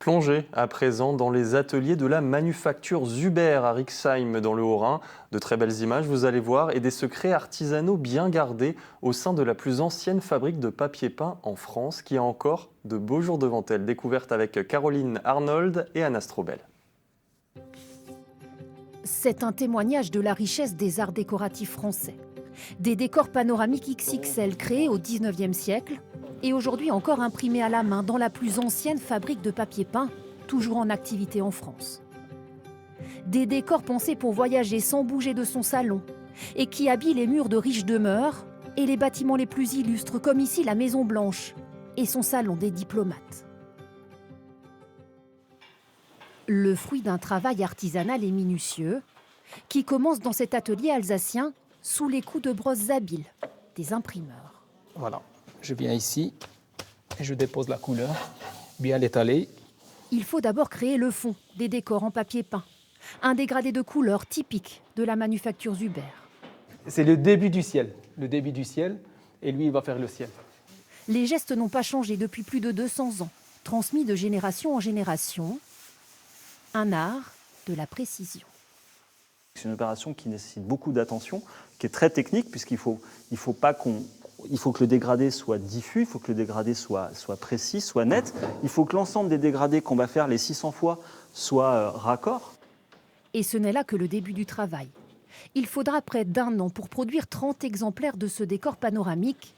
Plongez à présent dans les ateliers de la manufacture Zuber à Rixheim dans le Haut-Rhin. De très belles images, vous allez voir, et des secrets artisanaux bien gardés au sein de la plus ancienne fabrique de papier peint en France qui a encore de beaux jours devant elle. Découverte avec Caroline Arnold et Anna Strobel. C'est un témoignage de la richesse des arts décoratifs français. Des décors panoramiques XXL créés au XIXe siècle et aujourd'hui encore imprimés à la main dans la plus ancienne fabrique de papier peint, toujours en activité en France. Des décors pensés pour voyager sans bouger de son salon et qui habillent les murs de riches demeures et les bâtiments les plus illustres comme ici la Maison Blanche et son salon des diplomates. Le fruit d'un travail artisanal et minutieux qui commence dans cet atelier alsacien sous les coups de brosse habiles des imprimeurs. Voilà, je viens ici et je dépose la couleur, bien l'étaler. Il faut d'abord créer le fond des décors en papier peint, un dégradé de couleurs typique de la manufacture Zuber. C'est le début du ciel, et lui il va faire le ciel. Les gestes n'ont pas changé depuis plus de 200 ans, transmis de génération en génération. Un art de la précision. C'est une opération qui nécessite beaucoup d'attention, qui est très technique, puisqu'il faut que le dégradé soit diffus, il faut que le dégradé soit précis, soit net. Il faut que l'ensemble des dégradés qu'on va faire les 600 fois soient raccords. Et ce n'est là que le début du travail. Il faudra près d'1 an pour produire 30 exemplaires de ce décor panoramique,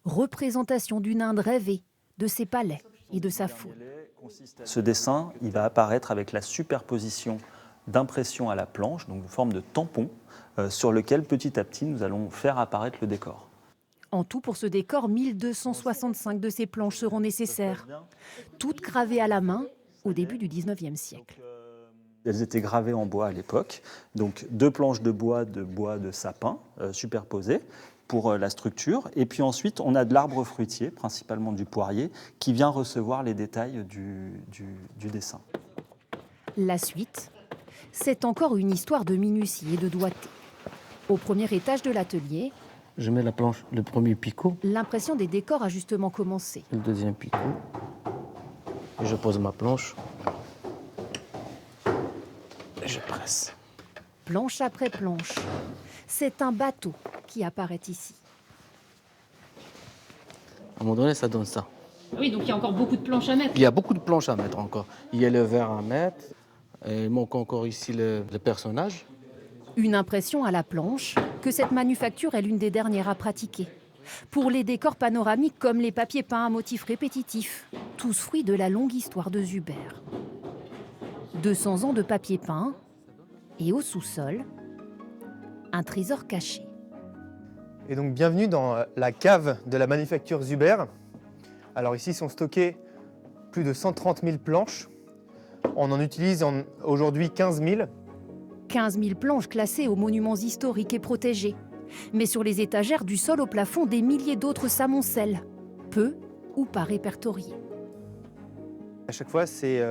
représentation d'une Inde rêvée, de ses palais et de sa foule. Ce dessin, il va apparaître avec la superposition d'impressions à la planche, donc de forme de tampon, sur lequel petit à petit nous allons faire apparaître le décor. En tout, pour ce décor, 1265 de ces planches seront nécessaires, toutes gravées à la main au début du XIXe siècle. Elles étaient gravées en bois à l'époque, donc 2 planches de bois de sapin superposées pour la structure. Et puis ensuite, on a de l'arbre fruitier, principalement du poirier, qui vient recevoir les détails du dessin. La suite, c'est encore une histoire de minutie et de doigté. Au premier étage de l'atelier, je mets la planche, le premier picot. L'impression des décors a justement commencé. Le deuxième picot. Et je pose ma planche. Et je presse. Planche après planche. C'est un bateau qui apparaît ici. À un moment donné, ça donne ça. Oui, donc il y a encore beaucoup de planches à mettre. Il y a beaucoup de planches à mettre encore. Il y a le verre à mettre. Et il manque encore ici le personnage. Une impression à la planche que cette manufacture est l'une des dernières à pratiquer. Pour les décors panoramiques comme les papiers peints à motifs répétitifs, tous fruits de la longue histoire de Zuber. 200 ans de papier peint et au sous-sol, un trésor caché. Et donc bienvenue dans la cave de la manufacture Zuber. Alors ici sont stockées plus de 130 000 planches. On en utilise aujourd'hui 15 000. 15 000 planches classées aux monuments historiques et protégés. Mais sur les étagères du sol au plafond, des milliers d'autres s'amoncellent, peu ou pas répertoriées. À chaque fois, c'est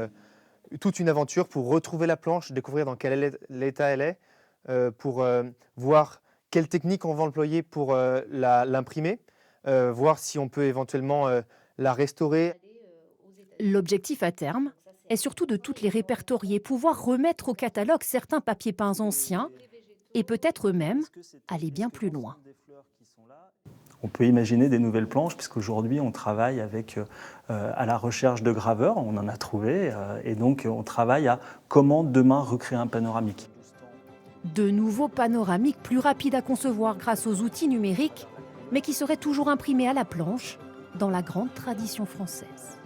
toute une aventure pour retrouver la planche, découvrir dans quel état elle est, pour voir quelle technique on va employer pour l'imprimer, voir si on peut éventuellement la restaurer. L'objectif à terme est surtout de toutes les répertorier, pouvoir remettre au catalogue certains papiers peints anciens et peut-être même aller bien plus loin. On peut imaginer des nouvelles planches, puisqu'aujourd'hui on travaille à la recherche de graveurs, on en a trouvé, et donc on travaille à comment demain recréer un panoramique. De nouveaux panoramiques plus rapides à concevoir grâce aux outils numériques, mais qui seraient toujours imprimés à la planche dans la grande tradition française.